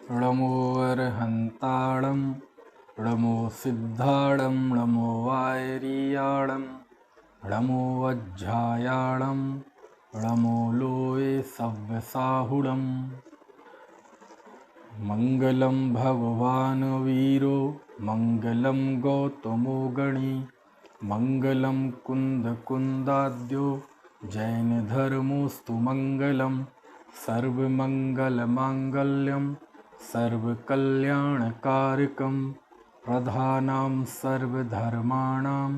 नमो अर्हन्ताणं नमो सिद्धाणं नमो वायरियाणं नमो वज्झायाणं नमो लोये सव्यसाहुणम्। मंगलम भगवान वीरो मंगलम गौतमो गणी मंगलम कुंद कुंदाद्यो जैन धर्मोस्तु मंगलम सर्वमंगल मांगल्यम सर्वकल्याणकारकम प्रधानां सर्वधर्माणां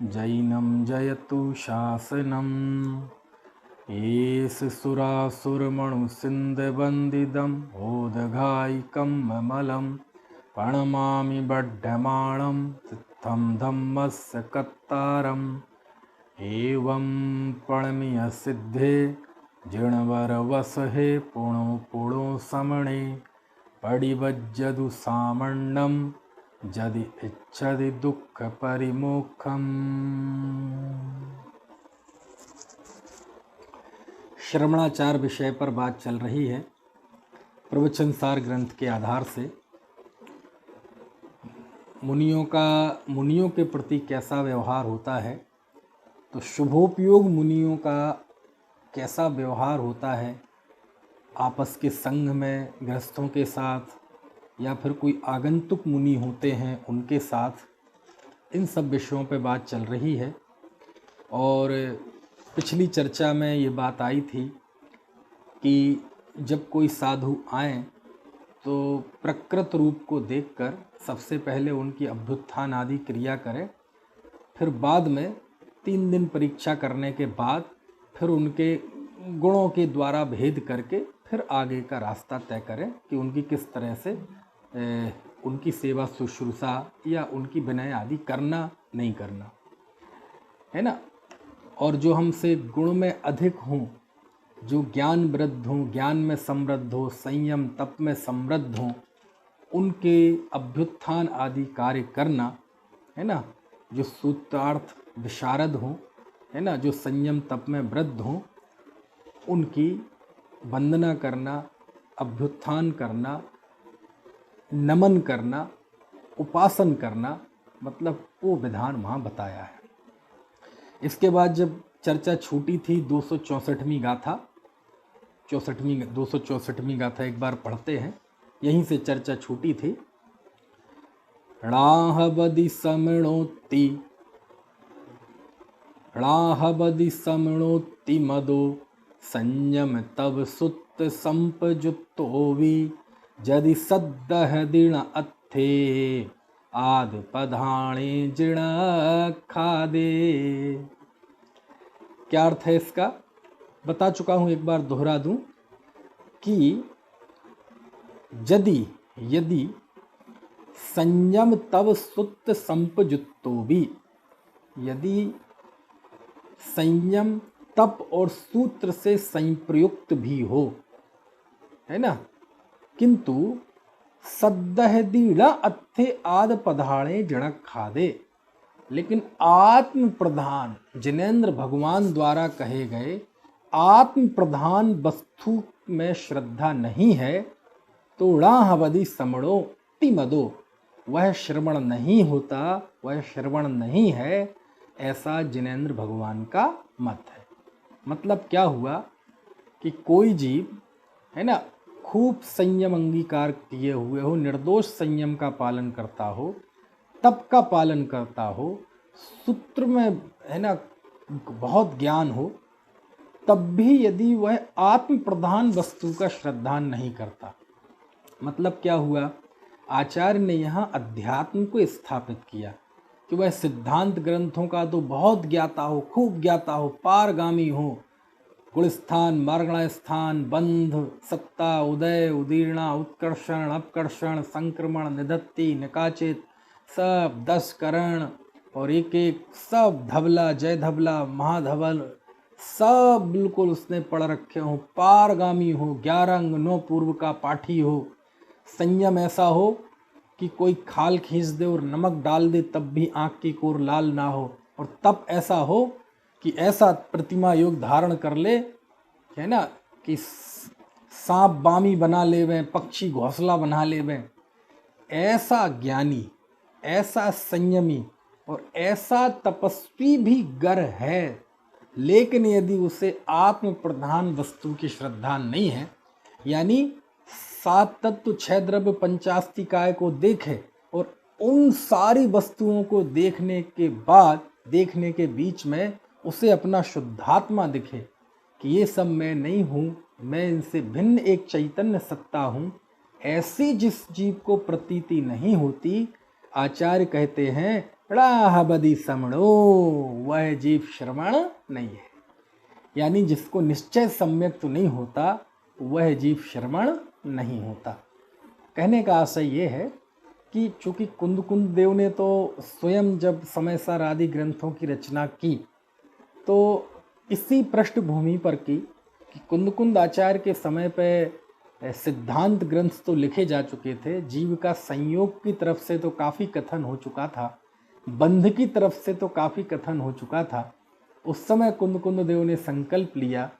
जैनं जयतु शासनम्। एष सुरासुरमणुसिन्धवन्दितं ओदघायिकं ममलं प्रणमामि बड्ढमाणं सिद्धं धम्मस्य कत्तारम्। एवं प्रणम्य सिद्धे जिणवरवसहे पुणो पुणो समणे पडिवज्जदु सामण्णं यदि इच्छति दुःखपरिमोक्षम्। श्रवणाचार विषय पर बात चल रही है। प्रवचन सार ग्रंथ के आधार से मुनियों के प्रति कैसा व्यवहार होता है, तो शुभोपयोग मुनियों का कैसा व्यवहार होता है आपस के संघ में, गृहस्थों के साथ, या फिर कोई आगंतुक मुनि होते हैं उनके साथ, इन सब विषयों पर बात चल रही है। और पिछली चर्चा में ये बात आई थी कि जब कोई साधु आए तो प्रकृत रूप को देखकर सबसे पहले उनकी अभ्युत्थान आदि क्रिया करें, फिर बाद में 3 दिन परीक्षा करने के बाद फिर उनके गुणों के द्वारा भेद करके फिर आगे का रास्ता तय करें कि उनकी किस तरह से उनकी सेवा शुश्रूषा या उनकी विनय आदि करना नहीं करना है ना। और जो हमसे गुण में अधिक हों, जो ज्ञान वृद्ध हों, ज्ञान में समृद्ध हो, संयम तप में समृद्ध हों, उनके अभ्युत्थान आदि कार्य करना है ना। जो सूत्रार्थ विशारद हों है ना, जो संयम तप में वृद्ध हों, उनकी वंदना करना, अभ्युत्थान करना, नमन करना, उपासन करना, मतलब वो विधान वहाँ बताया है। इसके बाद जब चर्चा छूटी थी 264वीं गाथा, 264वीं गाथा एक बार पढ़ते हैं, यहीं से चर्चा छूटी थी। णाहबदि समणोति मदो संयम तव सुत संपजुत्तोवि यदि सद्दह दिन अत्थे आद पधाणे जिण खादे। क्या अर्थ है इसका? बता चुका हूं, एक बार दोहरा दूं कि यदि संयम तव सुत संपजुत्तो भी, यदि संयम तप और सूत्र से संप्रयुक्त भी हो, है ना, किंतु सद्दह दीड़ा अत्थे आद पधाणे जनक खादे, लेकिन आत्म प्रधान जिनेंद्र भगवान द्वारा कहे गए आत्म प्रधान वस्तु में श्रद्धा नहीं है, तो णाहबदि समणो तिमदो, वह श्रवण नहीं होता, वह श्रवण नहीं है, ऐसा जिनेंद्र भगवान का मत है। मतलब क्या हुआ कि कोई जीव है ना खूब संयम अंगीकार किए हुए हो, निर्दोष संयम का पालन करता हो, तप का पालन करता हो, सूत्र में है ना बहुत ज्ञान हो, तब भी यदि वह आत्म प्रधान वस्तु का श्रद्धान नहीं करता, मतलब क्या हुआ, आचार्य ने यहाँ अध्यात्म को स्थापित किया कि वह सिद्धांत ग्रंथों का तो बहुत ज्ञाता हो, खूब ज्ञाता हो, पारगामी हो, गुणस्थान, मार्गण स्थान, बंध, सत्ता, उदय, उदीर्णा, उत्कर्षण, अपकर्षण, संक्रमण, निधत्ति, निकाचित, सब 10 करण और एक एक सब धवला, जय धवला, महाधवल, सब बिल्कुल उसने पढ़ रखे हो, पारगामी हो, 11 अंग 9 पूर्व का पाठी हो, संयम ऐसा हो कि कोई खाल खींच दे और नमक डाल दे तब भी आँख की कोर लाल ना हो, और तप ऐसा हो कि ऐसा प्रतिमा योग धारण कर ले, है ना, कि सांप बामी बना लेवें, पक्षी घोंसला बना लेवें। ऐसा ज्ञानी, ऐसा संयमी और ऐसा तपस्वी भी गर है, लेकिन यदि उसे आत्म प्रधान वस्तु की श्रद्धा नहीं है, यानी 7 तत्व 6 द्रव्य 85 काय को देखे और उन सारी वस्तुओं को देखने के बाद, देखने के बीच में उसे अपना शुद्धात्मा दिखे कि ये सब मैं नहीं हूँ, मैं इनसे भिन्न एक चैतन्य सत्ता हूँ, ऐसी जिस जीव को प्रतीति नहीं होती, आचार्य कहते हैं बदी समणो, वह जीव श्रवण नहीं है। यानी जिसको निश्चय सम्यक तो नहीं होता, वह जीव श्रवण नहीं होता। कहने का आशय ये है कि चूंकि कुंद देव ने तो स्वयं जब समयसार आदि ग्रंथों की रचना की तो इसी पृष्ठभूमि पर की कि कुंद आचार्य के समय पे सिद्धांत ग्रंथ तो लिखे जा चुके थे, जीव का संयोग की तरफ से तो काफ़ी कथन हो चुका था, बंध की तरफ से तो काफ़ी कथन हो चुका था। उस समय कुंद देव ने संकल्प लिया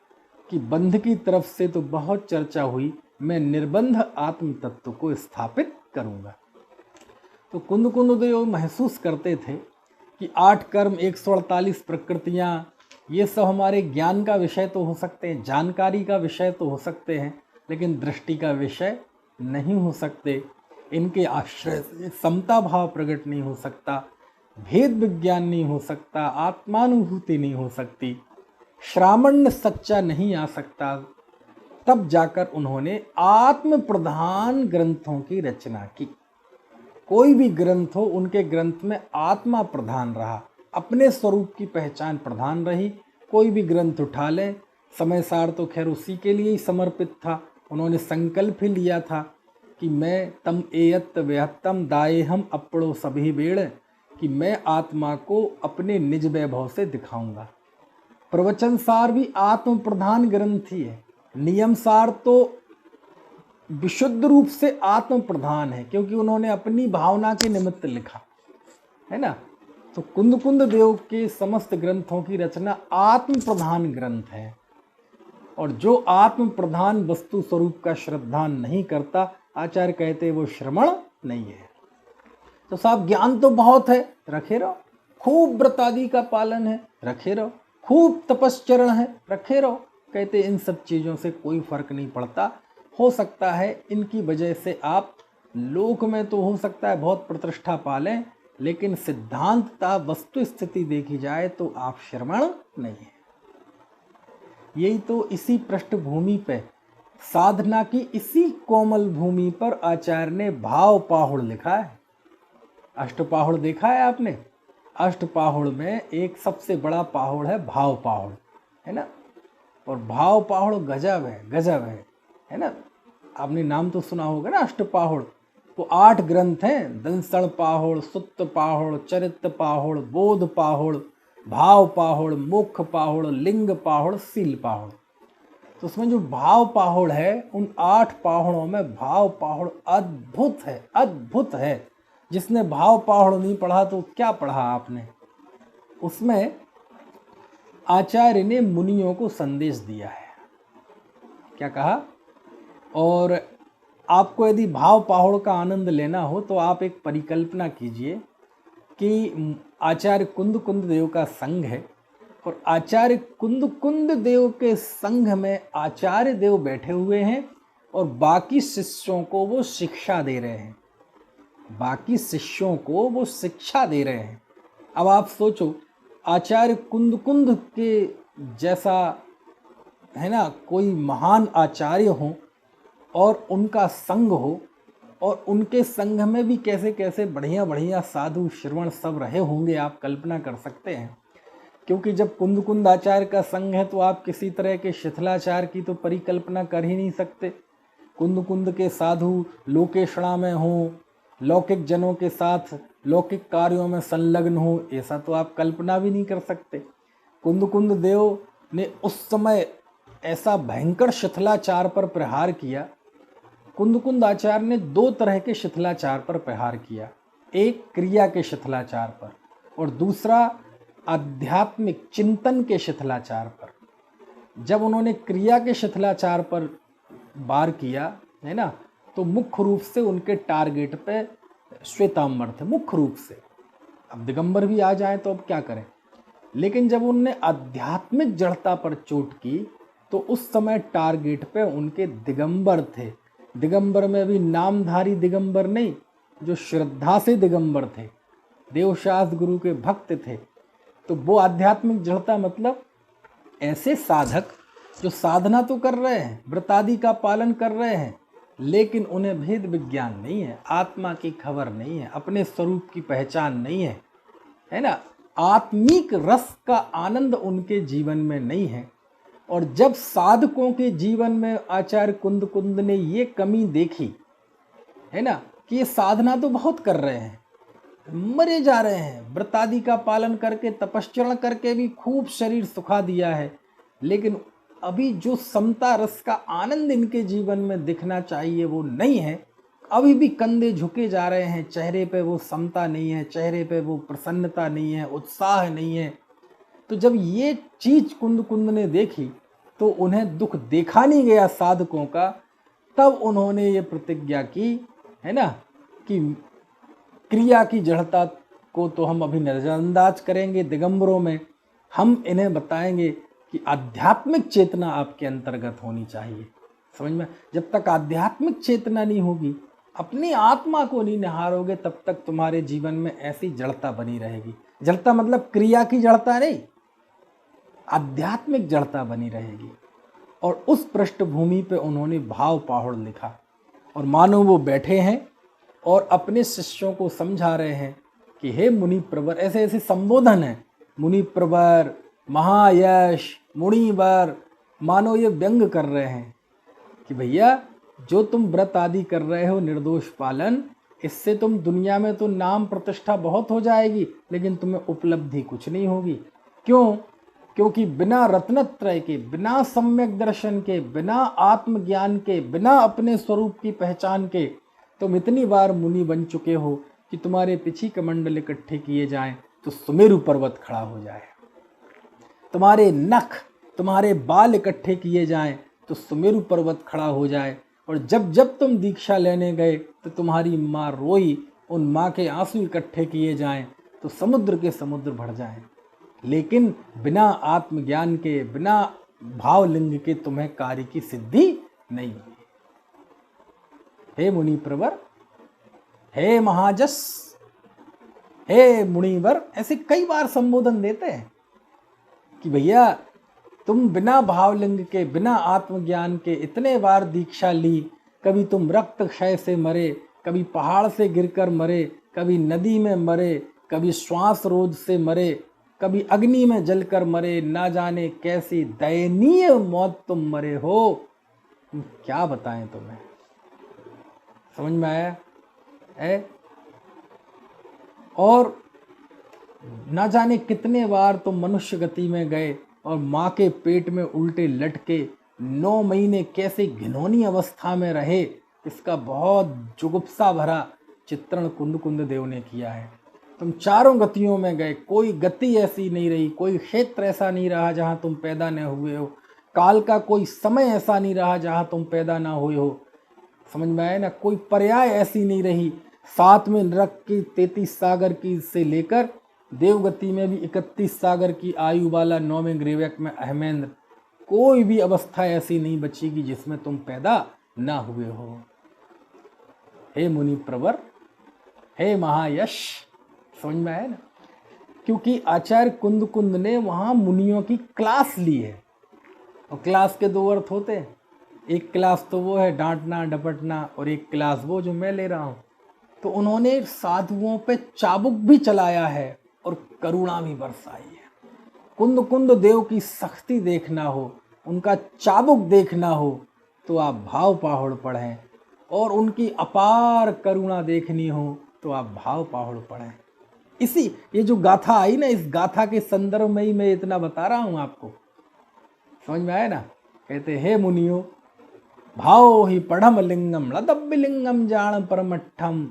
कि बंध की तरफ से तो बहुत चर्चा हुई, मैं निर्बंध आत्म तत्व को स्थापित करूंगा। तो कुंद देव महसूस करते थे कि 8 कर्म 148 प्रकृतियाँ, ये सब हमारे ज्ञान का विषय तो हो सकते हैं, जानकारी का विषय तो हो सकते हैं, लेकिन दृष्टि का विषय नहीं हो सकते। इनके आश्रय से समता भाव प्रकट नहीं हो सकता, भेद विज्ञान नहीं हो सकता, आत्मानुभूति नहीं हो सकती, श्रामण्य सच्चा नहीं आ सकता। तब जाकर उन्होंने आत्म प्रधान ग्रंथों की रचना की। कोई भी ग्रंथ हो, उनके ग्रंथ में आत्मा प्रधान रहा, अपने स्वरूप की पहचान प्रधान रही। कोई भी ग्रंथ उठा लें, समय सार तो खैर उसी के लिए ही समर्पित था। उन्होंने संकल्प ही लिया था कि मैं तम एयत व्यहत्तम दाएहम अपड़ो सभी बेड़, कि मैं आत्मा को अपने निज वैभव से दिखाऊंगा। प्रवचन सार भी आत्म प्रधान ग्रंथ ही है। नियम सार तो विशुद्ध रूप से आत्म प्रधान है, क्योंकि उन्होंने अपनी भावना के निमित्त लिखा है ना। तो कुंद देव के समस्त ग्रंथों की रचना आत्म प्रधान ग्रंथ है, और जो आत्म प्रधान वस्तु स्वरूप का श्रद्धा नहीं करता, आचार्य कहते वो श्रवण नहीं है। तो साहब ज्ञान तो बहुत है, रखे रहो, खूब व्रत आदि का पालन है, रखे रहो, खूब तपश्चरण है, रखे रहो। कहते इन सब चीज़ों से कोई फर्क नहीं पड़ता। हो सकता है इनकी वजह से आप लोक में तो हो सकता है बहुत प्रतिष्ठा पालें, लेकिन सिद्धांतता वस्तु स्थिति देखी जाए तो आप श्रवण नहीं है। यही तो इसी पृष्ठभूमि पे, साधना की इसी कोमल भूमि पर आचार्य ने भाव पाहुड़ लिखा है। अष्टपाहुड़ देखा है आपने? अष्टपाहुड़ में एक सबसे बड़ा पाहुड़ है भाव पाहुड़, है ना। और भाव पाहुड़ गजब है ना। आपने नाम तो सुना होगा ना अष्टपाहुड़। वो 8 ग्रंथ हैं, दंसण पाहुड़, सुत्त पाहुड़, चरित्र पाहुड़, बोध पाहुड़, भाव पाहुड़, मोक्ष पाहुड़, लिंग पाहुड़, सील पाहुड़। तो उसमें जो भाव पाहुड़ है, उन 8 पाहुड़ों में भाव पाहुड़ अद्भुत है। जिसने भाव पाहुड़ नहीं पढ़ा तो क्या पढ़ा आपने। उसमें आचार्य ने मुनियों को संदेश दिया है। क्या कहा? और आपको यदि भाव पाहुड़ का आनंद लेना हो तो आप एक परिकल्पना कीजिए कि आचार्य कुंद देव का संघ है, और आचार्य कुंद देव के संघ में आचार्य देव बैठे हुए हैं और बाकी शिष्यों को वो शिक्षा दे रहे हैं। अब आप सोचो, आचार्य कुंद के जैसा, है ना, कोई महान आचार्य हो और उनका संघ हो, और उनके संघ में भी कैसे कैसे बढ़िया साधु श्रवण सब रहे होंगे, आप कल्पना कर सकते हैं। क्योंकि जब कुंद आचार्य का संघ है तो आप किसी तरह के शिथिलाचार की तो परिकल्पना कर ही नहीं सकते। कुंद के साधु लोकेशणा में हों, लौकिक जनों के साथ लौकिक कार्यों में संलग्न हो, ऐसा तो आप कल्पना भी नहीं कर सकते। कुंद देव ने उस समय ऐसा भयंकर शिथिलाचार पर प्रहार किया। कुंद आचार्य ने 2 तरह के शिथिलाचार पर प्रहार किया, एक क्रिया के शिथिलाचार पर और दूसरा आध्यात्मिक चिंतन के शिथिलाचार पर। जब उन्होंने क्रिया के शिथिलाचार पर वार किया, है ना, तो मुख्य रूप से उनके टारगेट पे श्वेतांबर थे, मुख्य रूप से। अब दिगंबर भी आ जाए तो अब क्या करें। लेकिन जब उनने आध्यात्मिक जड़ता पर चोट की तो उस समय टारगेट पे उनके दिगंबर थे। दिगंबर में भी नामधारी दिगंबर नहीं, जो श्रद्धा से दिगंबर थे, देवशास्त्र गुरु के भक्त थे। तो वो आध्यात्मिक जड़ता मतलब ऐसे साधक जो साधना तो कर रहे हैं, व्रत आदि का पालन कर रहे हैं, लेकिन उन्हें भेद विज्ञान नहीं है, आत्मा की खबर नहीं है, अपने स्वरूप की पहचान नहीं है, है ना, आत्मिक रस का आनंद उनके जीवन में नहीं है। और जब साधकों के जीवन में आचार्य कुंद ने ये कमी देखी, है ना, कि ये साधना तो बहुत कर रहे हैं, मरे जा रहे हैं, व्रत आदि का पालन करके तपस्चरण करके भी खूब शरीर सुखा दिया है, लेकिन अभी जो समता रस का आनंद इनके जीवन में दिखना चाहिए वो नहीं है। अभी भी कंधे झुके जा रहे हैं, चेहरे पे वो समता नहीं है, चेहरे पे वो प्रसन्नता नहीं है, उत्साह नहीं है। तो जब ये चीज कुंद ने देखी तो उन्हें दुख देखा नहीं गया साधकों का, तब उन्होंने ये प्रतिज्ञा की, है ना, कि क्रिया की जड़ता को तो हम अभी नजरअंदाज करेंगे दिगंबरों में, हम इन्हें बताएंगे कि आध्यात्मिक चेतना आपके अंतर्गत होनी चाहिए। समझ में, जब तक आध्यात्मिक चेतना नहीं होगी, अपनी आत्मा को नहीं निहारोगे, तब तक तुम्हारे जीवन में ऐसी जड़ता बनी रहेगी। जड़ता मतलब क्रिया की जड़ता नहीं, आध्यात्मिक जड़ता बनी रहेगी। और उस पृष्ठभूमि पे उन्होंने भाव पाहुड़ लिखा, और मानो वो बैठे हैं और अपने शिष्यों को समझा रहे हैं कि हे मुनि प्रवर, ऐसे ऐसे संबोधन है, मुनि प्रवर, महायश, मुनिवर, मानो ये व्यंग कर रहे हैं कि भैया जो तुम व्रत आदि कर रहे हो, निर्दोष पालन, इससे तुम दुनिया में तो नाम प्रतिष्ठा बहुत हो जाएगी, लेकिन तुम्हें उपलब्धि कुछ नहीं होगी। क्यों? क्योंकि बिना रत्नत्रय के, बिना सम्यक दर्शन के, बिना आत्मज्ञान के, बिना अपने स्वरूप की पहचान के तुम इतनी बार मुनि बन चुके हो कि तुम्हारे पिछी कमंडल इकट्ठे किए जाएं तो सुमेरु पर्वत खड़ा हो जाए, तुम्हारे नख, तुम्हारे बाल इकट्ठे किए जाएं तो सुमेरु पर्वत खड़ा हो जाए, और जब जब तुम दीक्षा लेने गए तो तुम्हारी माँ रोई, उन माँ के आंसू इकट्ठे किए जाएं तो समुद्र के समुद्र भर जाएं, लेकिन बिना आत्मज्ञान के, बिना भावलिंग के तुम्हें कार्य की सिद्धि नहीं होगी। हे मुनि प्रवर, हे महाजस, हे मुनिवर, ऐसे कई बार संबोधन देते हैं कि भैया तुम बिना भावलिंग के, बिना आत्मज्ञान के इतने बार दीक्षा ली, कभी तुम रक्त क्षय से मरे, कभी पहाड़ से गिरकर मरे, कभी नदी में मरे, कभी श्वास रोध से मरे, कभी अग्नि में जलकर मरे, ना जाने कैसी दयनीय मौत तुम मरे हो। क्या बताएं तुम्हें, समझ में आया है? और ना जाने कितने बार तुम मनुष्य गति में गए और माँ के पेट में उल्टे लटके 9 महीने कैसे घिनौनी अवस्था में रहे, इसका बहुत जुगुप्सा भरा चित्रण कुंद देव ने किया है। तुम चारों गतियों में गए, कोई गति ऐसी नहीं रही, कोई क्षेत्र ऐसा नहीं रहा जहाँ तुम पैदा न हुए हो, काल का कोई समय ऐसा नहीं रहा जहाँ तुम पैदा ना हुए हो। समझ में आया ना? कोई पर्याय ऐसी नहीं रही। 7 में नरक की 33 सागर की से लेकर देवगति में भी 31 सागर की आयु वाला 9वें ग्रेवक में अहमेंद्र, कोई भी अवस्था ऐसी नहीं बचेगी जिसमें तुम पैदा ना हुए हो। हे मुनि प्रवर, हे महायश, समझ में आया ना? क्योंकि आचार्य कुंद ने वहाँ मुनियों की क्लास ली है, और क्लास के 2 अर्थ होते हैं। एक क्लास तो वो है डांटना डपटना, और एक क्लास वो जो मैं ले रहा हूँ। तो उन्होंने साधुओं पे चाबुक भी चलाया है और करुणा भी बरसाई है। कुंद देव की सख्ती देखना हो, उनका चाबुक देखना हो, तो आप भाव पाहुड़ पढ़ें, और उनकी अपार करुणा देखनी हो तो आप भाव पाहुड़ पढ़ें। इसी ये जो गाथा आई ना, इस गाथा के संदर्भ में ही मैं इतना बता रहा हूँ आपको। समझ में आया ना? कहते हे मुनियो, भाव ही पढ़म लिंगम लदब्य लिंगम जान परमठम।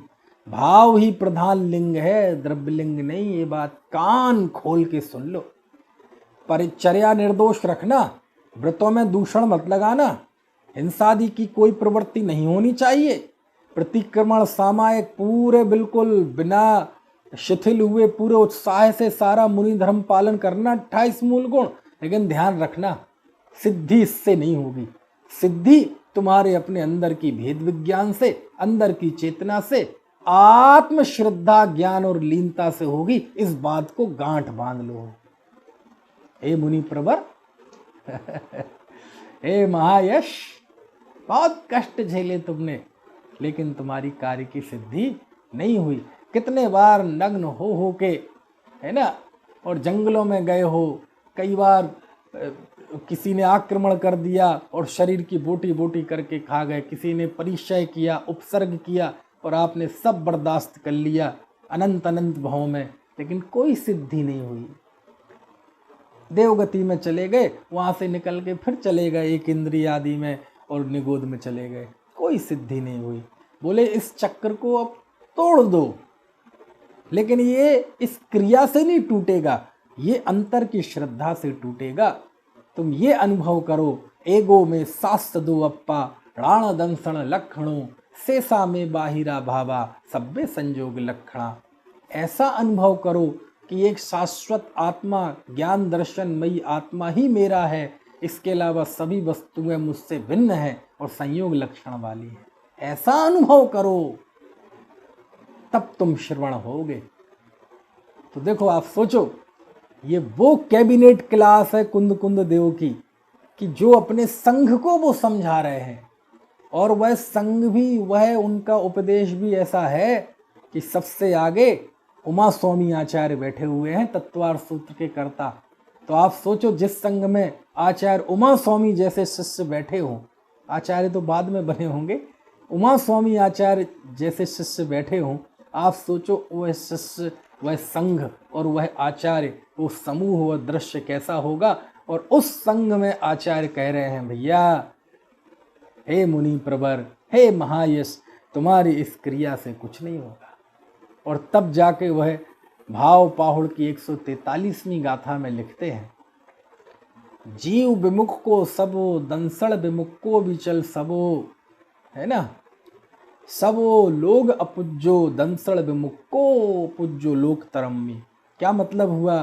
भाव ही प्रधान लिंग है, द्रव्य लिंग नहीं। ये बात कान खोल के सुन लो। परिचर्या निर्दोष रखना, व्रतों में दूषण मत लगाना, हिंसादि की कोई प्रवृत्ति नहीं होनी चाहिए। प्रतिक्रमण सामायिक पूरे बिल्कुल बिना शिथिल हुए पूरे उत्साह से सारा मुनि धर्म पालन करना 28 मूल गुण। लेकिन ध्यान रखना, सिद्धि इससे नहीं होगी। सिद्धि तुम्हारे अपने अंदर की भेद विज्ञान से, अंदर की चेतना से, आत्म श्रद्धा ज्ञान और लीनता से होगी। इस बात को गांठ बांध लो। हे मुनि प्रवर हे महायश, बहुत कष्ट झेले तुमने, लेकिन तुम्हारी कार्य की सिद्धि नहीं हुई। कितने बार नग्न हो के, है ना, और जंगलों में गए हो, कई बार किसी ने आक्रमण कर दिया और शरीर की बोटी बोटी करके खा गए, किसी ने परिचय किया, उपसर्ग किया, और आपने सब बर्दाश्त कर लिया अनंत अनंत भाव में, लेकिन कोई सिद्धि नहीं हुई। देवगति में चले गए, वहां से निकल के फिर चले गए एक इंद्रिय आदि में और निगोद में चले गए, कोई सिद्धि नहीं हुई। बोले इस चक्कर को अब तोड़ दो, लेकिन ये इस क्रिया से नहीं टूटेगा, ये अंतर की श्रद्धा से टूटेगा। तुम ये अनुभव करो, एगो में शास्त्र दो अप्पा, राण दंसण लक्षणों, शेषा में बाहिरा भावा, सब्बे संजोग लक्षणा। ऐसा अनुभव करो कि एक शाश्वत आत्मा, ज्ञान दर्शनमयी आत्मा ही मेरा है, इसके अलावा सभी वस्तुएं मुझसे भिन्न हैं और संयोग लक्षण वाली है। ऐसा अनुभव करो, तब तुम श्रवण होगे। तो देखो, आप सोचो, ये वो कैबिनेट क्लास है कुंद कुंद देव की, कि जो अपने संघ को वो समझा रहे हैं, और वह संघ भी, वह उनका उपदेश भी ऐसा है कि सबसे आगे उमा स्वामी आचार्य बैठे हुए हैं, तत्वार्थ सूत्र के कर्ता। तो आप सोचो, जिस संघ में आचार्य उमा स्वामी जैसे शिष्य बैठे हों, आचार्य तो बाद में बने होंगे, उमा स्वामी आचार्य जैसे शिष्य बैठे हों, आप सोचो वह शिष्य, वह संघ और वह आचार्य, वो समूह, वह दृश्य कैसा होगा। और उस संघ में आचार्य कह रहे हैं, भैया हे मुनि प्रवर, हे महायश, तुम्हारी इस क्रिया से कुछ नहीं होगा। और तब जाके वह भाव पाहुड़ की 143वीं गाथा में लिखते हैं, जीव विमुख को सबो, दंसण विमुख को विचल सबो, है ना, सबो लोग अपूज्यो, दंसण विमुख को पूज्यो लोक तरम्मी। क्या मतलब हुआ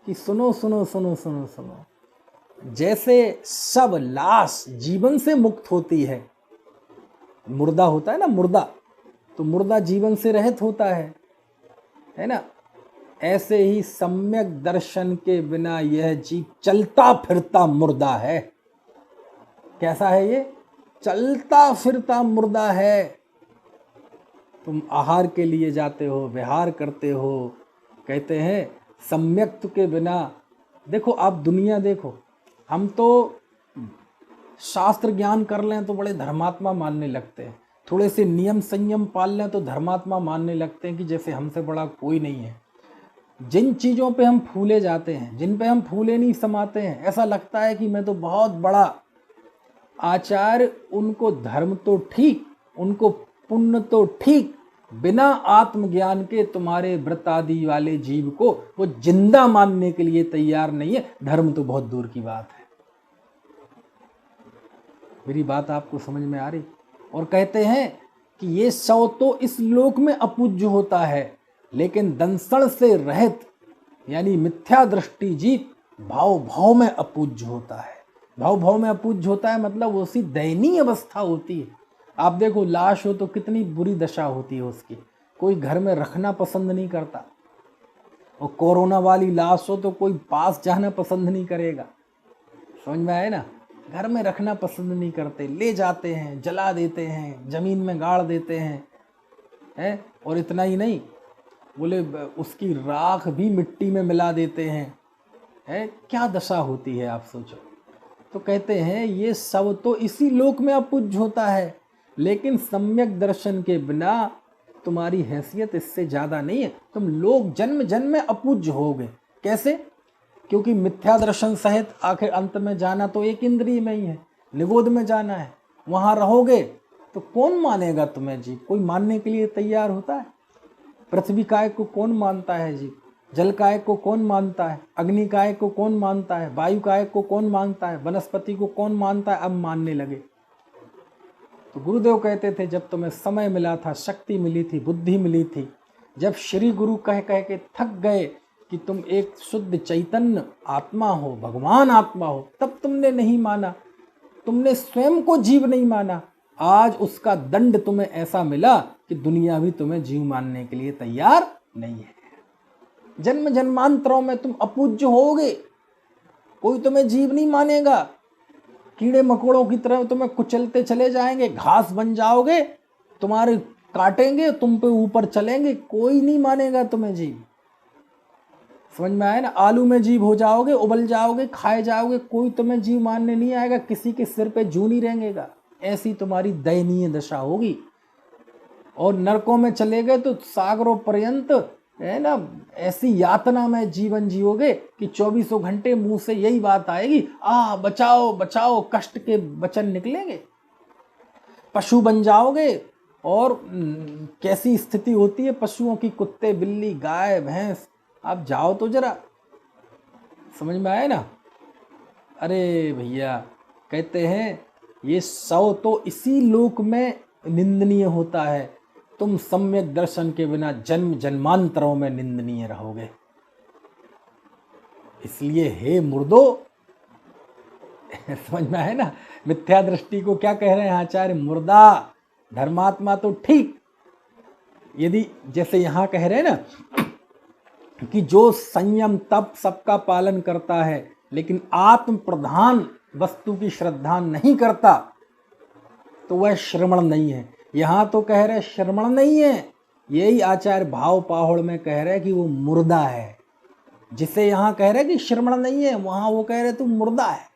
कि सुनो सुनो सुनो सुनो सुनो, जैसे सब लाश जीवन से मुक्त होती है, मुर्दा होता है ना, मुर्दा, तो मुर्दा जीवन से रहित होता है ना, ऐसे ही सम्यक दर्शन के बिना यह जीव चलता फिरता मुर्दा है। कैसा है ये? चलता फिरता मुर्दा है। तुम आहार के लिए जाते हो, विहार करते हो, कहते हैं सम्यक्त के बिना। देखो, आप दुनिया देखो, हम तो शास्त्र ज्ञान कर लें तो बड़े धर्मात्मा मानने लगते हैं, थोड़े से नियम संयम पाल लें तो धर्मात्मा मानने लगते हैं कि जैसे हमसे बड़ा कोई नहीं है। जिन चीज़ों पे हम फूले जाते हैं, जिन पे हम फूले नहीं समाते हैं, ऐसा लगता है कि मैं तो बहुत बड़ा। आचार्य उनको धर्म तो ठीक, उनको पुण्य तो ठीक, बिना आत्मज्ञान के तुम्हारे व्रत आदि वाले जीव को वो जिंदा मानने के लिए तैयार नहीं है। धर्म तो बहुत दूर की बात है। मेरी बात आपको समझ में आ रही? और कहते हैं कि ये शव तो इस लोक में अपूज्य होता है, लेकिन दंसण से रहित यानी मिथ्या दृष्टि जीव भाव भाव में अपूज्य होता है। भाव भाव में अपूज्य होता है मतलब उसी दयनीय अवस्था होती है। आप देखो, लाश हो तो कितनी बुरी दशा होती है उसकी, कोई घर में रखना पसंद नहीं करता। और कोरोना वाली लाश हो तो कोई पास जाना पसंद नहीं करेगा। समझ में आए ना? घर में रखना पसंद नहीं करते, ले जाते हैं, जला देते हैं, जमीन में गाड़ देते हैं, और इतना ही नहीं, बोले उसकी राख भी मिट्टी में मिला देते हैं। क्या दशा होती है आप सोचो। तो कहते हैं ये सब तो इसी लोक में अपूज्य होता है, लेकिन सम्यक दर्शन के बिना तुम्हारी हैसियत इससे ज़्यादा नहीं है। तुम लोग जन्म जन्म में अपूज्य होगे। कैसे? क्योंकि मिथ्या दर्शन सहित आखिर अंत में जाना तो एक इंद्रिय में ही है, निगोद में जाना है। वहाँ रहोगे तो कौन मानेगा तुम्हें जी? कोई मानने के लिए तैयार होता है? पृथ्वी काय को कौन मानता है जी? जल काय को कौन मानता है, अग्नि काय को कौन मानता है, वायु काय को कौन मानता है, वनस्पति को कौन मानता है, अब मानने लगे। तो गुरुदेव कहते थे जब तुम्हें समय मिला था, शक्ति मिली थी, बुद्धि मिली थी, जब श्री गुरु कह कह के थक गए कि तुम एक शुद्ध चैतन्य आत्मा हो, भगवान आत्मा हो, तब तुमने नहीं माना, तुमने स्वयं को जीव नहीं माना। आज उसका दंड तुम्हें ऐसा मिला कि दुनिया भी तुम्हें जीव मानने के लिए तैयार नहीं है। जन्म जन्मांतरों में तुम अपूज्य होगे, कोई तुम्हें जीव नहीं मानेगा, कीड़े मकोड़ों की तरह तुम्हें कुचलते चले जाएंगे, घास बन जाओगे, तुम्हारे काटेंगे, तुम पे ऊपर चलेंगे, कोई नहीं मानेगा तुम्हें जीव। समझ में आया ना? आलू में जीव हो जाओगे, उबल जाओगे, खाए जाओगे, कोई तुम्हें जीव मानने नहीं आएगा, किसी के सिर पे जूं नहीं रहेगा। ऐसी तुम्हारी दयनीय दशा होगी। और नरकों में चले गए तो सागरों पर्यंत, है ना, ऐसी यातना में जीवन जियोगे कि 24 घंटे मुंह से यही बात आएगी, बचाओ बचाओ, कष्ट के वचन निकलेंगे। पशु बन जाओगे और कैसी स्थिति होती है पशुओं की, कुत्ते, बिल्ली, गाय, भैंस। आप जाओ तो जरा, समझ में आए ना? अरे भैया, कहते हैं ये 100 तो इसी लोक में निंदनीय होता है, तुम सम्यक दर्शन के बिना जन्म जन्मांतरों में निंदनीय रहोगे। इसलिए हे मुर्दो, समझ में आए ना? मिथ्या दृष्टि को क्या कह रहे हैं आचार्य? मुर्दा। धर्मात्मा तो ठीक, यदि जैसे यहां कह रहे हैं ना कि जो संयम तप सबका पालन करता है लेकिन आत्म प्रधान वस्तु की श्रद्धा नहीं करता, तो वह श्रमण नहीं है। यहां तो कह रहे श्रमण नहीं है, यही आचार्य भाव पाहुड़ में कह रहे कि वो मुर्दा है। जिसे यहां कह रहे कि श्रमण नहीं है, वहां वो कह रहे तू मुर्दा है।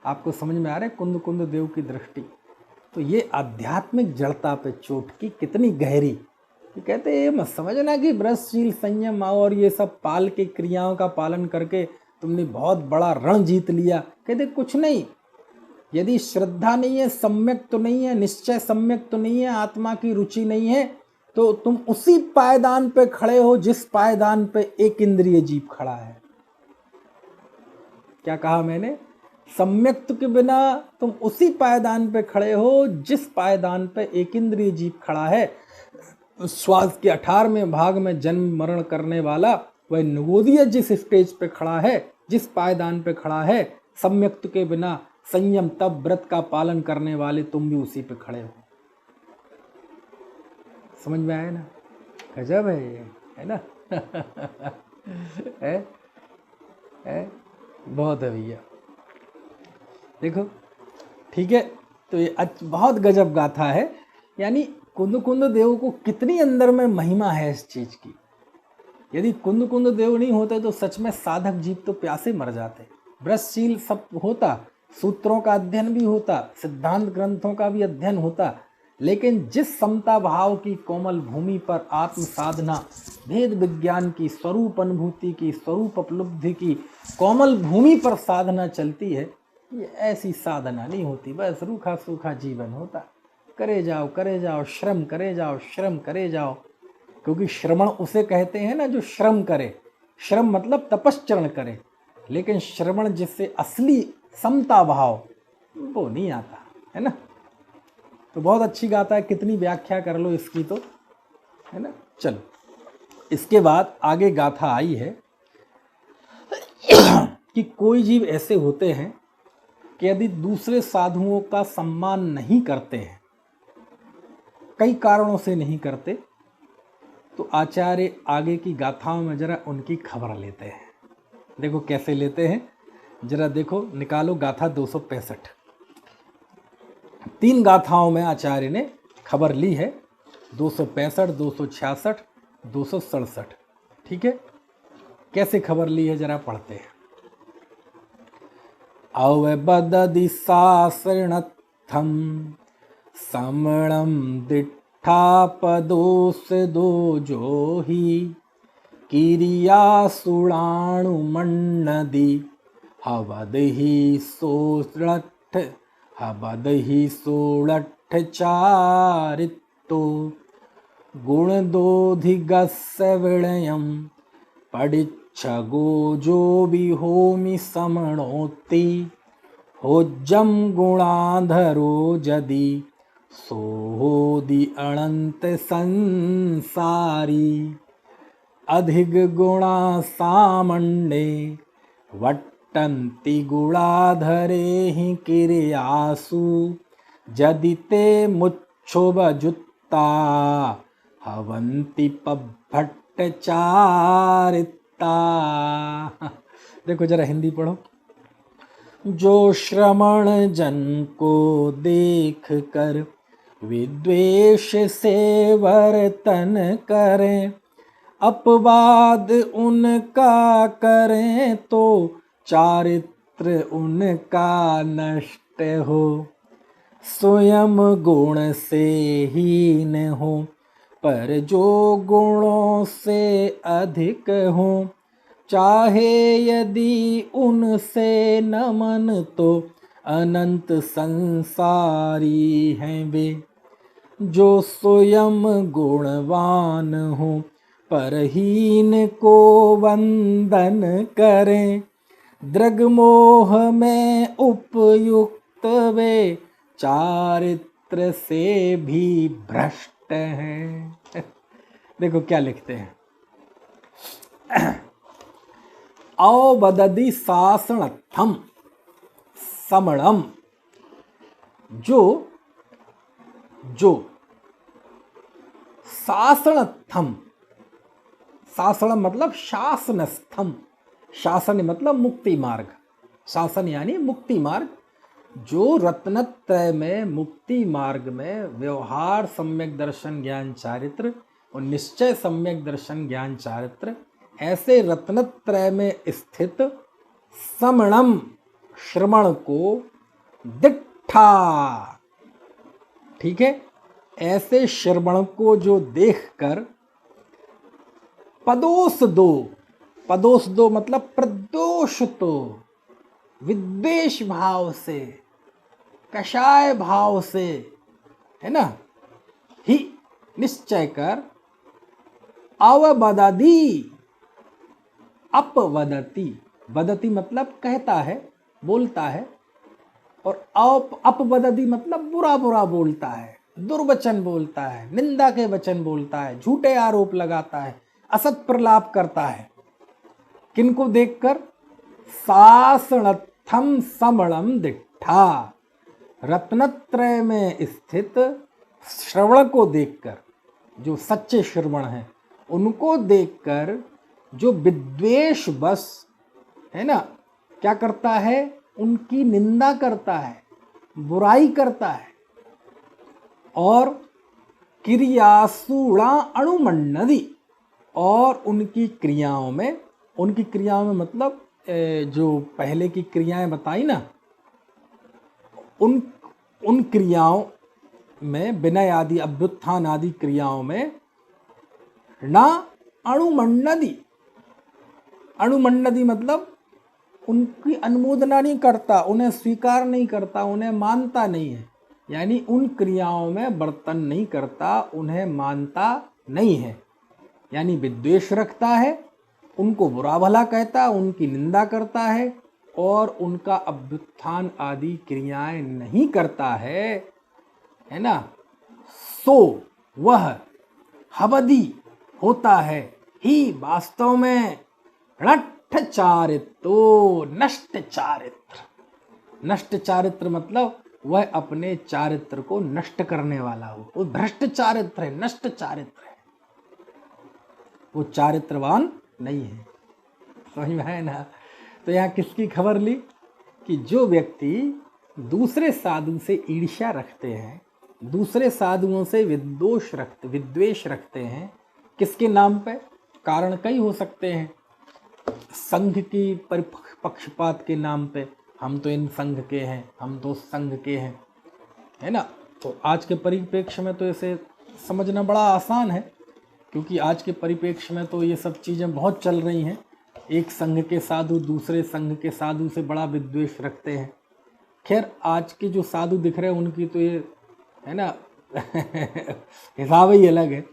आपको समझ में आ रहा है कुंद कुंद देव की दृष्टि? तो ये आध्यात्मिक जड़ता पे चोट की कितनी गहरी। ये कहते ये मत समझना कि ब्रजशील संयम और ये सब पाल के क्रियाओं का पालन करके तुमने बहुत बड़ा रण जीत लिया। कहते कुछ नहीं, यदि श्रद्धा नहीं है, सम्यक तो नहीं है, निश्चय सम्यक तो नहीं है, आत्मा की रुचि नहीं है, तो तुम उसी पायदान पे खड़े हो जिस पायदान पे एक इंद्रिय जीव खड़ा है। क्या कहा मैंने? सम्यक्त के बिना तुम उसी पायदान पे खड़े हो जिस पायदान पे एक इंद्रिय जीव खड़ा है। श्वास के 18वें भाग में जन्म मरण करने वाला वह निगोदीय जिस स्टेज पे खड़ा है, जिस पायदान पे खड़ा है, सम्यक्त के बिना संयम तप व्रत का पालन करने वाले तुम भी उसी पे खड़े हो। समझ में आया ना? गजब है ये, है ना? है बहुत है भैया। देखो, ठीक है, तो ये बहुत गजब गाथा है। यानी कुंद कुंद देव को कितनी अंदर में महिमा है इस चीज की। यदि कुंद कुंद देव नहीं होते तो सच में साधक जीव तो प्यासे मर जाते। ब्रजशील सब होता, सूत्रों का अध्ययन भी होता, सिद्धांत ग्रंथों का भी अध्ययन होता, लेकिन जिस समता भाव की कोमल भूमि पर आत्म साधना, भेद विज्ञान की, स्वरूप अनुभूति की, स्वरूप उपलब्धि की कोमल भूमि पर साधना चलती है, ये ऐसी साधना नहीं होती। बस रूखा सूखा जीवन होता। करे जाओ, श्रम करे जाओ, श्रम करे जाओ। क्योंकि श्रमण उसे कहते हैं ना जो श्रम करे। श्रम मतलब तपश्चरण करे, लेकिन श्रवण जिससे असली समता भाव वो नहीं आता, है ना? तो बहुत अच्छी गाथा है, कितनी व्याख्या कर लो इसकी तो, है ना? चलो, इसके बाद आगे गाथा आई है कि कोई जीव ऐसे होते हैं कि यदि दूसरे साधुओं का सम्मान नहीं करते हैं, कई कारणों से नहीं करते, तो आचार्य आगे की गाथाओं में जरा उनकी खबर लेते हैं। देखो कैसे लेते हैं, जरा देखो, निकालो गाथा 265। 3 गाथाओं में आचार्य ने खबर ली है, 265, 266, 267। ठीक है, कैसे खबर ली है जरा पढ़ते हैं। अवबददि सासृणत्थं समणं दिट्ठापदोस दोजो हि किरियासुणाणुमण्णदि हवदहि सोलट्ठ चारित्तो गुणदोधिगस्य विणयम् पडिच्छगो जो विहोमि समणोति होज्जम गुणाधरो जदि सोहोदि अनंत संसारी अधिक गुणा सामंडे वट्टन्ति गुणाधरे हि किरियासु जदि ते मुच्छुबजुत्ता हवन्ति पभट्टचारिता। देखो जरा हिंदी पढ़ो। जो श्रमण जन को देख कर विद्वेष से वर्तन करें, अपवाद उनका करें तो चारित्र उनका नष्ट हो। स्वयं गुण से हीन हो पर जो गुणों से अधिक हो, चाहे यदि उनसे नमन तो अनंत संसारी हैं वे। जो स्वयं गुणवान हो परहीन को वंदन करें, दृग मोह में उपयुक्त वे चारित्र से भी भ्रष्ट हैं। देखो क्या लिखते हैं। अवदधि शासनर्थम समणम। जो शासनस्थम, शासन मतलब शासनस्थम, शासन मतलब मुक्ति मार्ग, शासन यानी मुक्ति मार्ग। जो रत्नत्रय में मुक्ति मार्ग में व्यवहार सम्यक दर्शन ज्ञान चारित्र और निश्चय सम्यक दर्शन ज्ञान चारित्र, ऐसे रत्नत्रय में स्थित समणम श्रमण को दिट्ठा, ठीक है, ऐसे श्रवण को जो देखकर पदोष दो मतलब प्रदोष तो, विद्वेष भाव से, कषाय भाव से, है ना, ही निश्चय कर अवबदति, अपवदति, वदति मतलब कहता है, बोलता है, और अपवदति मतलब बुरा बुरा बोलता है, दुर्वचन बोलता है, निंदा के वचन बोलता है, झूठे आरोप लगाता है, असत प्रलाप करता है। किनको देखकर? शासनस्थम समणम दिट्ठा, रत्नत्रय में स्थित श्रवण को देखकर, जो सच्चे श्रवण हैं उनको देखकर जो विद्वेष बस, है ना, क्या करता है? उनकी निंदा करता है, बुराई करता है, और क्रियासुणा अनुमन्नदि, और उनकी क्रियाओं में मतलब जो पहले की क्रियाएं बताई ना, उन क्रियाओं में, विनय आदि अभ्युत्थान आदि क्रियाओं में ना अनुमन्नदि, अनुमन्नदि मतलब उनकी अनुमोदना नहीं करता, उन्हें स्वीकार नहीं करता, उन्हें मानता नहीं है, यानी उन क्रियाओं में वर्तन नहीं करता, उन्हें मानता नहीं है, यानी विद्वेष रखता है, उनको बुरा भला कहता, उनकी निंदा करता है, और उनका अभ्युत्थान आदि क्रियाएं नहीं करता है ना, सो वह हवदि होता है ही वास्तव में नष्ट चारित्रो, नष्ट चारित्र। नष्ट चारित्र मतलब वह अपने चारित्र को नष्ट करने वाला हो, वो भ्रष्ट चारित्र है, नष्ट चारित्र है, वो चारित्रवान नहीं है। समझ में है ना? तो यहाँ किसकी खबर ली कि जो व्यक्ति दूसरे साधु से ईर्ष्या रखते हैं, दूसरे साधुओं से विद्वेष रखते हैं, किसके नाम पे? कारण कई हो सकते हैं, संघ की पक्षपात के नाम पे, हम तो इन संघ के हैं, हम तो संघ के हैं, है ना। तो आज के परिप्रेक्ष्य में तो इसे समझना बड़ा आसान है, क्योंकि आज के परिप्रेक्ष्य में तो ये सब चीज़ें बहुत चल रही हैं। एक संघ के साधु दूसरे संघ के साधु से बड़ा विद्वेष रखते हैं। खैर आज के जो साधु दिख रहे हैं उनकी तो ये है ना हिसाब ही अलग है,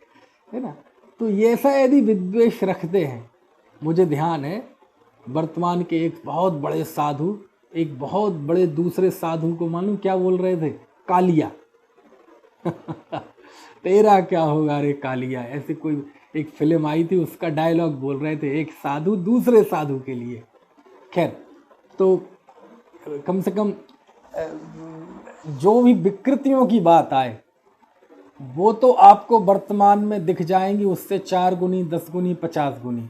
है ना। तो ये ऐसा यदि विद्वेष रखते हैं, मुझे ध्यान है वर्तमान के एक बहुत बड़े साधु एक बहुत बड़े दूसरे साधु को मालूम क्या बोल रहे थे, कालिया। तेरा क्या होगा रे कालिया, ऐसे कोई एक फिल्म आई थी, उसका डायलॉग बोल रहे थे एक साधु दूसरे साधु के लिए। खैर, तो कम से कम जो भी विकृतियों की बात आए वो तो आपको वर्तमान में दिख जाएंगी, उससे 4 गुनी 10 गुनी 50 गुनी,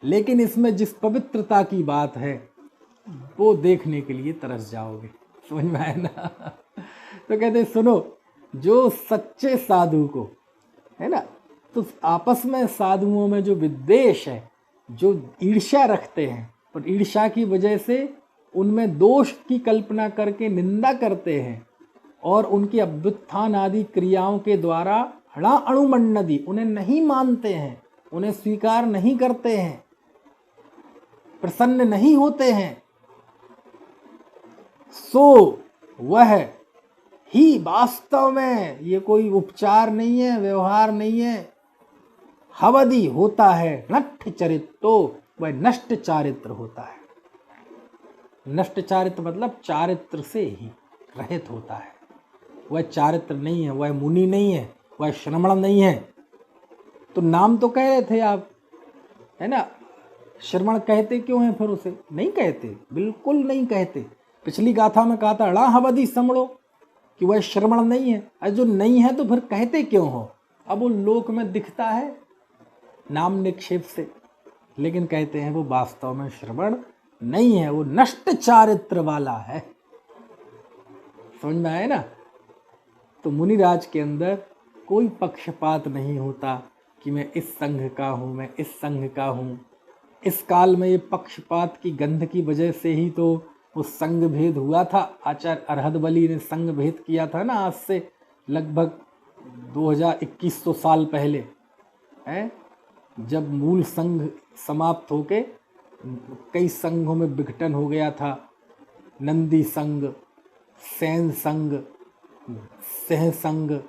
लेकिन इसमें जिस पवित्रता की बात है वो देखने के लिए तरस जाओगे। समझ में आया ना। तो कहते सुनो, जो सच्चे साधु को, है ना, तो आपस में साधुओं में जो विद्वेष है, जो ईर्ष्या रखते हैं और ईर्ष्या की वजह से उनमें दोष की कल्पना करके निंदा करते हैं और उनकी अभ्युत्थान आदि क्रियाओं के द्वारा हड़ा अणुमन्नदी उन्हें नहीं मानते हैं, उन्हें स्वीकार नहीं करते हैं, प्रसन्न नहीं होते हैं, सो वह ही वास्तव में, ये कोई उपचार नहीं है, व्यवहार नहीं है, हवदि होता है नष्ट चरित्र, तो वह नष्ट चारित्र होता है। नष्ट चारित्र मतलब चारित्र से ही रहित होता है। वह चारित्र नहीं है, वह मुनि नहीं है, वह श्रमण नहीं है। तो नाम तो कह रहे थे आप, है ना, श्रमण कहते क्यों हैं फिर उसे? नहीं कहते, बिल्कुल नहीं कहते। पिछली गाथा में कहा था अड़ा हवदि समड़ो, कि वह श्रमण नहीं है। अरे जो नहीं है तो फिर कहते क्यों हो? अब वो लोक में दिखता है नाम निक्षेप से, लेकिन कहते हैं वो वास्तव में श्रवण नहीं है, वो नष्ट चारित्र वाला है। समझ में आया ना। तो मुनिराज के अंदर कोई पक्षपात नहीं होता कि मैं इस संघ का हूँ, मैं इस संघ का हूँ। इस काल में ये पक्षपात की गंध की वजह से ही तो वो संघ भेद हुआ था। आचार्य अरहद बली ने संघ भेद किया था ना, आज से लगभग 2100 साल पहले, है, जब मूल संघ समाप्त होके कई संघों में विघटन हो गया था। नंदी संघ, सैन संघ, सह संघ,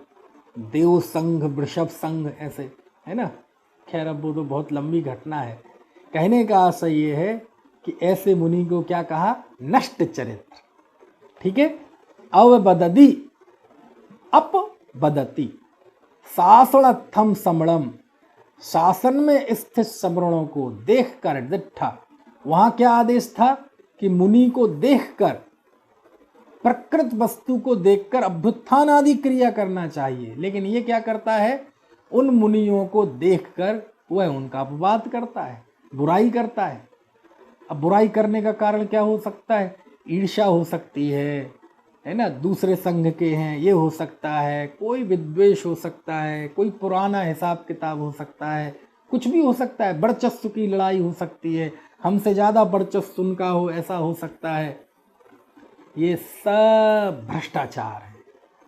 देव संघ, वृषभ संघ, ऐसे, है ना। खैर अब वो तो बहुत लंबी घटना है। कहने का आशय ये है कि ऐसे मुनि को क्या कहा? नष्ट चरित्र। ठीक है। अवबदति अपबदति शासनत्थम समणम, शासन में स्थित समरणों को देखकर दिट्ठा। वहां क्या आदेश था कि मुनि को देखकर, प्रकृत वस्तु को देखकर अभ्युत्थान आदि क्रिया करना चाहिए, लेकिन ये क्या करता है? उन मुनियों को देखकर वह उनका अपवाद करता है, बुराई करता है। अब बुराई करने का कारण क्या हो सकता है? ईर्ष्या हो सकती है ना, दूसरे संघ के हैं ये हो सकता है, कोई विद्वेष हो सकता है, कोई पुराना हिसाब किताब हो सकता है, कुछ भी हो सकता है, वर्चस्व की लड़ाई हो सकती है, हमसे ज़्यादा वर्चस्व उनका हो, ऐसा हो सकता है। ये सब भ्रष्टाचार है,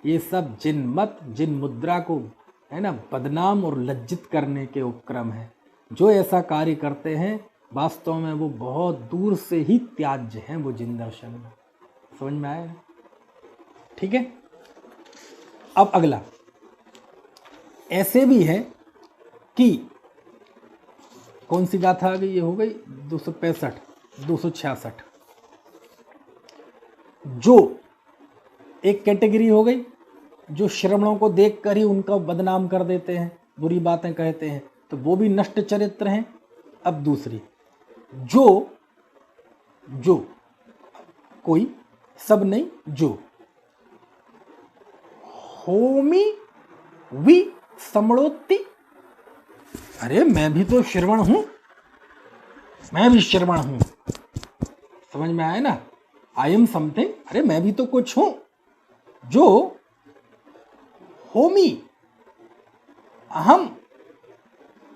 ये सब जिन मत जिन मुद्रा को, है ना, बदनाम और लज्जित करने के उपक्रम हैं। जो ऐसा कार्य करते हैं वास्तव में वो बहुत दूर से ही त्याज्य हैं, वो जिन दर्शन में। समझ में आया? ठीक है। अब अगला ऐसे भी है कि कौन सी गाथा आ गई? ये हो गई 265 266। जो एक कैटेगरी हो गई जो श्रमणों को देखकर ही उनका बदनाम कर देते हैं, बुरी बातें कहते हैं, तो वो भी नष्ट चरित्र हैं। अब दूसरी, जो कोई, सब नहीं, जो होमी वि समणोति। अरे मैं भी तो श्रवण हूं, मैं भी श्रवण हूं। समझ में आया ना? आई एम समथिंग, अरे मैं भी तो कुछ हूं। जो होमी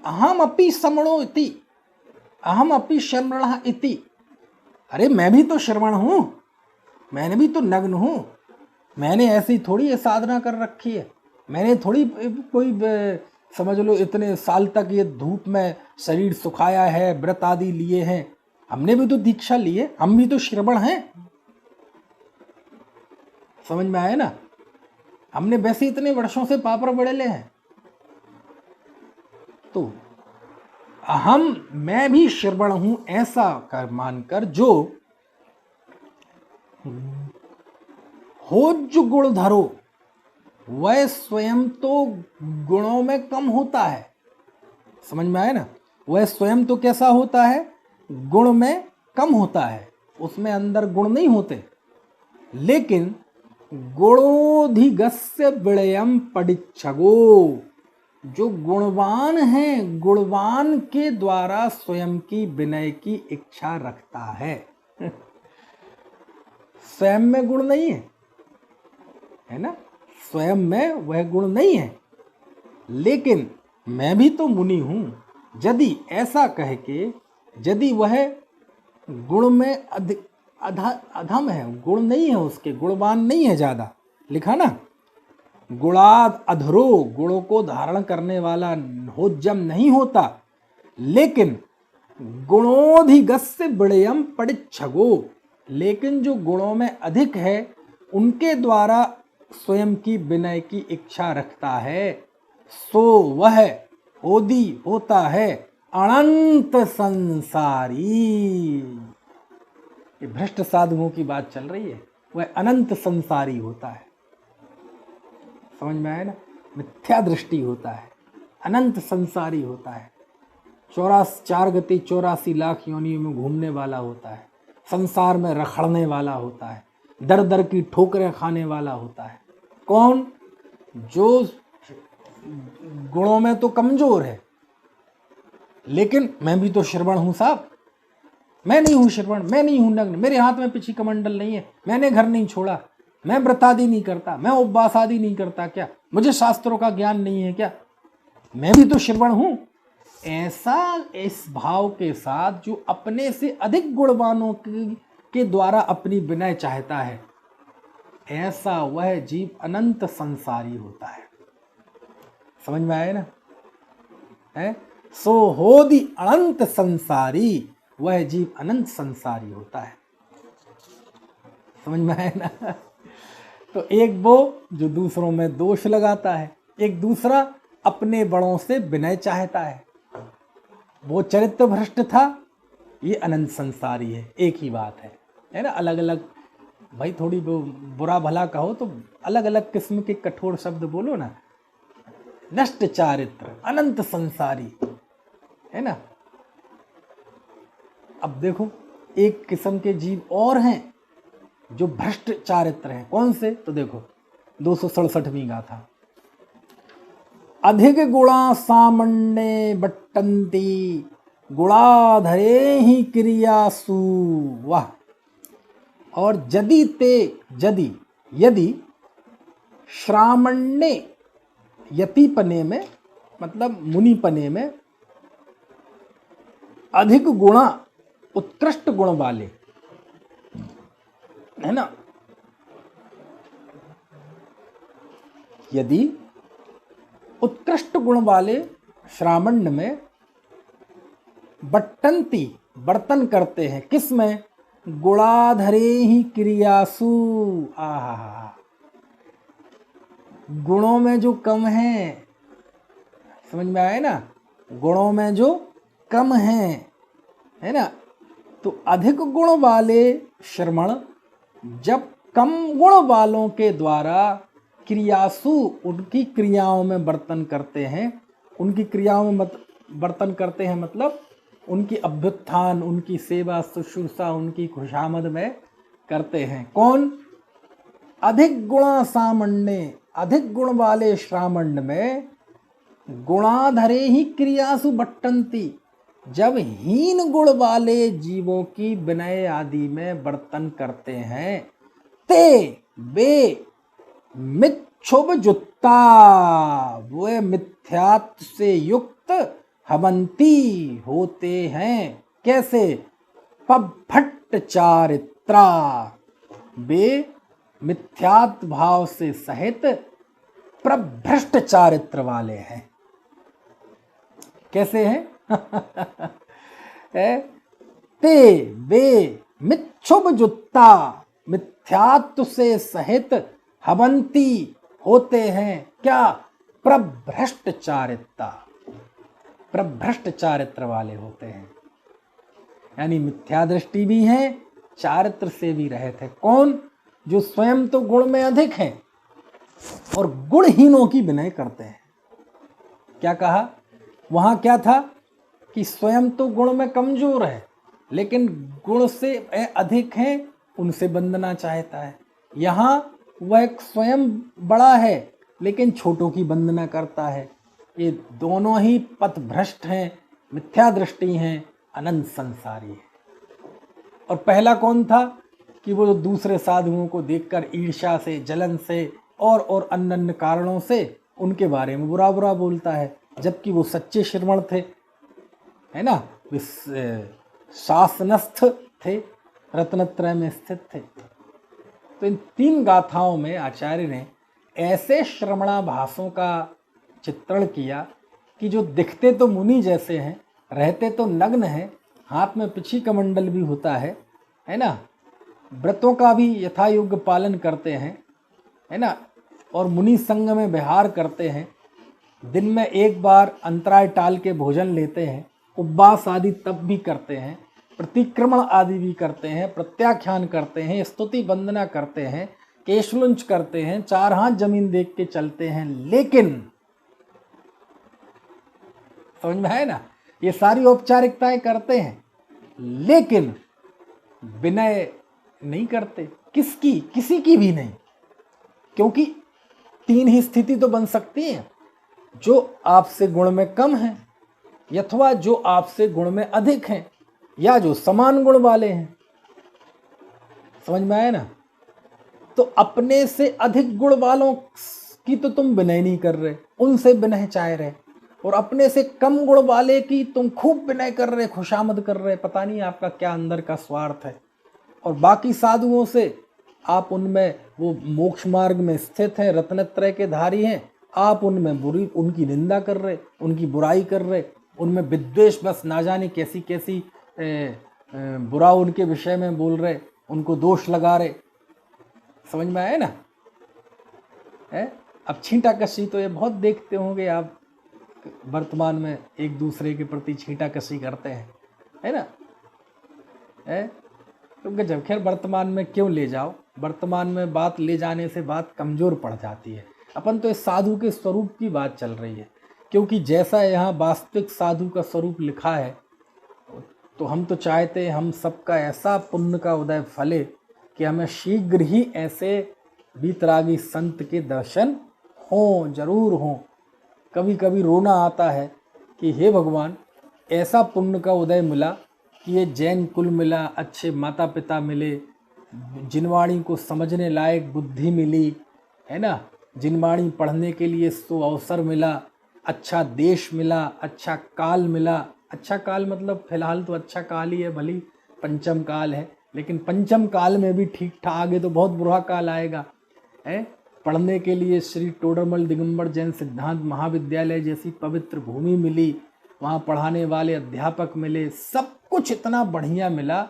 अहम अपि समणो इति, अहम अपि श्रवणः इति। अरे मैं भी तो श्रवण हूं, मैंने भी तो नग्न हूं, मैंने ऐसी थोड़ी ये साधना कर रखी है, मैंने थोड़ी कोई समझ लो इतने साल तक ये धूप में शरीर सुखाया है, व्रत आदि लिए हैं, हमने भी तो दीक्षा ली है, हम भी तो श्रवण हैं। समझ में आया ना? हमने वैसे इतने वर्षों से पापड़ बड़ेले हैं, तो मैं भी श्रवण हूं ऐसा कर मानकर जो होज गुण धरो, वह स्वयं तो गुणों में कम होता है। समझ में आया ना? वह स्वयं तो कैसा होता है? गुण में कम होता है, उसमें अंदर गुण नहीं होते। लेकिन गुणोधिगस्य विनयम पडिच्छगो, जो गुणवान है, गुणवान के द्वारा स्वयं की विनय की इच्छा रखता है। स्वयं में गुण नहीं है ना? स्वयं में वह गुण नहीं है, लेकिन मैं भी तो मुनि हूं। यदि ऐसा कह के, यदि वह गुण में अधम है, गुण नहीं है, उसके गुणवान नहीं है ज्यादा, लिखा ना, गुणाद अधरो, गुणों को धारण करने वाला होज्जम नहीं होता, लेकिन गुणोधिगस्य विनयम पडिच्छगो, लेकिन जो गुणों में अधिक है उनके द्वारा स्वयं की विनय की इच्छा रखता है, सो वह ओदी होता है अनंत संसारी। ये भ्रष्ट साधुओं की बात चल रही है, वह अनंत संसारी होता है। समझ में आया ना? मिथ्या दृष्टि होता है, अनंत संसारी होता है, 4 गति 84 लाख योनियों में घूमने वाला होता है, संसार में रखड़ने वाला होता है, दर दर की ठोकरें खाने वाला होता है। कौन? जो गुणों में तो कमजोर है, लेकिन मैं भी तो श्रवण हूं साहब, मैं नहीं हूं श्रवण, मैं नहीं हूं नग्न, मेरे हाथ में पिछी कमंडल नहीं है, मैंने घर नहीं छोड़ा, मैं व्रत आदि नहीं करता, मैं उपवास आदि नहीं करता, क्या मुझे शास्त्रों का ज्ञान नहीं है क्या? मैं भी तो श्रवण हूं। ऐसा इस भाव के साथ जो अपने से अधिक गुणवानों के द्वारा अपनी विनय चाहता है, ऐसा वह जीव अनंत संसारी होता है। समझ में आया ना? है सो होदि अनंत संसारी, वह जीव अनंत संसारी होता है। समझ में आया ना? तो एक वो जो दूसरों में दोष लगाता है, एक दूसरा अपने बड़ों से विनय चाहता है, वो चरित्र भ्रष्ट था, ये अनंत संसारी है। एक ही बात है ना? अलग अलग भाई, थोड़ी बुरा भला कहो तो अलग अलग किस्म के कठोर शब्द बोलो ना। नष्ट चारित्र, अनंत संसारी, है ना? अब देखो, एक किस्म के जीव और हैं जो भ्रष्ट चारित्र हैं। कौन से? तो देखो 267वीं गाथा, अधिक गुणा सामण्ये बट्टन्ति, गुणाधरे ही क्रियासु। वाह! और यदि ते, यदि श्रामण्ये, यतिपने में मतलब मुनिपने में, अधिक गुणा, उत्कृष्ट गुण वाले, है ना? यदि उत्कृष्ट गुण वाले श्रामण्य में बट्टन्ति, बर्तन करते हैं, किस में? गुणाधरे ही क्रियासु। आहा, गुणों में जो कम है, समझ में आया ना? गुणों में जो कम है ना? तो अधिक गुण वाले श्रमण जब कम गुण वालों के द्वारा क्रियासु, उनकी क्रियाओं में बर्तन करते हैं, उनकी क्रियाओं में बर्तन करते हैं मतलब उनकी अभ्युत्थान, उनकी सेवा शुश्रूषा, उनकी खुशामद में करते हैं। कौन? अधिक गुणा सामण्ये, अधिक गुण वाले श्रामण्य में गुणाधरे ही क्रियासु बट्टन्ति, जब हीन गुण वाले जीवों की विनय आदि में बर्तन करते हैं, ते वे मिच्छुभ जुत्ता, वे मिथ्यात्व से युक्त हवंती होते हैं। कैसे? पभट्ट चारित्रा, वे मिथ्यात्व भाव से सहित प्रभ्रष्ट चारित्र वाले हैं। कैसे हैं? ते वे मिच्छुभ जुत्ता, मिथ्यात्व से सहित हवंती होते हैं। क्या? प्रभ्रष्ट चारित्रा, प्रभ्रष्ट चारित्र वाले होते हैं। यानी मिथ्या दृष्टि भी है, चारित्र से भी रहित है। कौन? जो स्वयं तो गुण में अधिक हैं और गुणहीनों की विनय करते हैं। क्या कहा वहां? क्या था कि स्वयं तो गुण में कमजोर है लेकिन गुण से अधिक है, उनसे वंदना चाहता है। यहाँ वह स्वयं बड़ा है लेकिन छोटों की वंदना करता है। ये दोनों ही पथभ्रष्ट हैं, मिथ्या दृष्टि हैं, अनंत संसारी है। और पहला कौन था कि वो दूसरे साधुओं को देखकर ईर्ष्या से, जलन से और अन्य अन्य कारणों से उनके बारे में बुरा बुरा बोलता है, जबकि वो सच्चे श्रमण थे, है ना, शासनस्थ थे, रत्नत्रय में स्थित थे। तो इन 3 गाथाओं में आचार्य ने ऐसे श्रमणाभासों का चित्रण किया कि जो दिखते तो मुनि जैसे हैं, रहते तो नग्न हैं, हाथ में पिछी कमंडल भी होता है ना, व्रतों का भी यथा योग्य पालन करते हैं, है ना, और मुनि संग में विहार करते हैं, दिन में एक बार अंतराय टाल के भोजन लेते हैं, उपवास आदि तप भी करते हैं, प्रतिक्रमण आदि भी करते हैं, प्रत्याख्यान करते हैं, स्तुति वंदना करते हैं, केशलुंच करते हैं, 4 हाथ जमीन देख के चलते हैं, लेकिन समझ में है ना, ये सारी औपचारिकताएं करते हैं लेकिन विनय नहीं करते। किसकी? किसी की भी नहीं। क्योंकि 3 ही स्थिति तो बन सकती है, जो आपसे गुण में कम है, अथवा जो आपसे गुण में अधिक हैं, या जो समान गुण वाले हैं। समझ में आया ना? तो अपने से अधिक गुण वालों की तो तुम विनय नहीं कर रहे, उनसे विनय चाह रहे, और अपने से कम गुण वाले की तुम खूब विनय कर रहे, खुशामद कर रहे। पता नहीं आपका क्या अंदर का स्वार्थ है। और बाकी साधुओं से आप उनमें, वो मोक्ष मार्ग में स्थित हैं, रत्नत्रय के धारी हैं, आप उनमें बुरी, उनकी निंदा कर रहे, उनकी बुराई कर रहे, उनमें विद्वेष, बस ना जाने कैसी कैसी बुरा उनके विषय में बोल रहे, उनको दोष लगा रहे। समझ में आया ना? है? अब छींटा कशी तो ये बहुत देखते होंगे आप, वर्तमान में एक दूसरे के प्रति छींटा कशी करते हैं, है ना? है तो गजब। खैर, वर्तमान में क्यों ले जाओ, वर्तमान में बात ले जाने से बात कमजोर पड़ जाती है। अपन तो इस साधु के स्वरूप की बात चल रही है, क्योंकि जैसा यहाँ वास्तविक साधु का स्वरूप लिखा है, तो हम तो चाहते हैं हम सबका ऐसा पुण्य का उदय फले कि हमें शीघ्र ही ऐसे वीतरागी संत के दर्शन हों, जरूर हों। कभी कभी रोना आता है कि हे भगवान, ऐसा पुण्य का उदय मिला कि ये जैन कुल मिला, अच्छे माता पिता मिले, जिनवाणी को समझने लायक बुद्धि मिली, है ना, जिनवाणी पढ़ने के लिए सो अवसर मिला, अच्छा देश मिला, अच्छा काल मिला। अच्छा काल मतलब फिलहाल तो अच्छा काल ही है, भली पंचम काल है, लेकिन पंचम काल में भी ठीक ठाक, आगे तो बहुत बुरा काल आएगा। है पढ़ने के लिए श्री टोडरमल दिगंबर जैन सिद्धांत महाविद्यालय जैसी पवित्र भूमि मिली, वहाँ पढ़ाने वाले अध्यापक मिले, सब कुछ इतना बढ़िया मिला।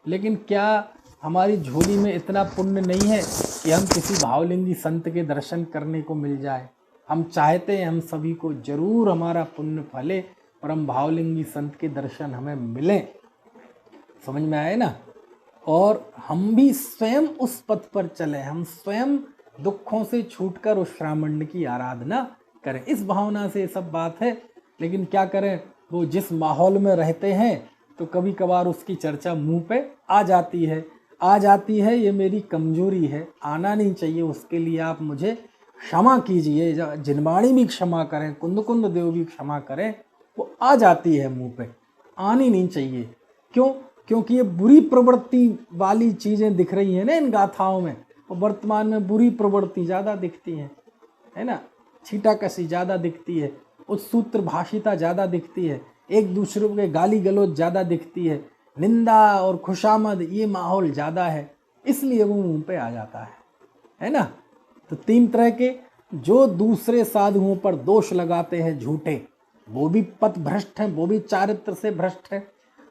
लेकिन क्या हमारी झोली में इतना पुण्य नहीं है कि हम किसी भावलिंगी संत के दर्शन करने को मिल जाए? हम चाहते हैं हम सभी को जरूर हमारा पुण्य फले और हम भावलिंगी संत के दर्शन हमें मिलें। समझ में आए ना? और हम भी स्वयं उस पथ पर चलें, हम स्वयं दुखों से छूटकर उस श्रामण्य की आराधना करें। इस भावना से सब बात है। लेकिन क्या करें, वो जिस माहौल में रहते हैं तो कभी कभार उसकी चर्चा मुंह पे आ जाती है। ये मेरी कमजोरी है, आना नहीं चाहिए, उसके लिए आप मुझे क्षमा कीजिए। जिनवाणी भी क्षमा करें, कुंद देव भी क्षमा करें, वो आ जाती है मुंह पे, आनी नहीं चाहिए। क्यों? क्योंकि ये बुरी प्रवृत्ति वाली चीज़ें दिख रही हैं ना इन गाथाओं में, और वर्तमान में बुरी प्रवृत्ति ज़्यादा दिखती है ना, छींटाकशी ज़्यादा दिखती है, उत्सूत्र भाषिता ज़्यादा दिखती है, एक दूसरे के गाली गलौज ज़्यादा दिखती है, निंदा और खुशामद, ये माहौल ज़्यादा है, इसलिए वो मुंह पे आ जाता है ना। तो 3 तरह के, जो दूसरे साधुओं पर दोष लगाते हैं झूठे, वो भी पथ भ्रष्ट हैं, वो भी चारित्र से भ्रष्ट हैं।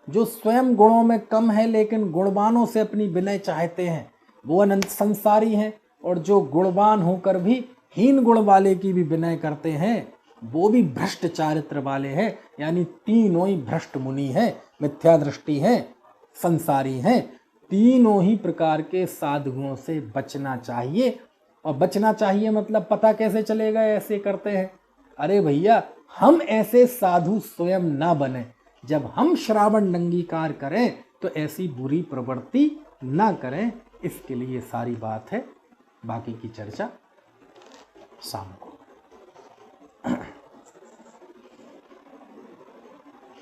जो स्वयं गुणों में कम है लेकिन गुणवानों से अपनी विनय चाहते हैं, वो अनंत संसारी हैं। और जो गुणवान होकर भी हीन गुण वाले की भी विनय करते हैं, वो भी भ्रष्ट चारित्र वाले हैं, यानी तीनों ही भ्रष्ट मुनि हैं, मिथ्या दृष्टि हैं, संसारी हैं। तीनों ही प्रकार के साधुओं से बचना चाहिए। और बचना चाहिए मतलब पता कैसे चलेगा ऐसे करते हैं? अरे भैया, हम ऐसे साधु स्वयं ना बने। जब हम श्रावण अंगीकार करें तो ऐसी बुरी प्रवृत्ति ना करें। इसके लिए सारी बात है, बाकी की चर्चा शाम को।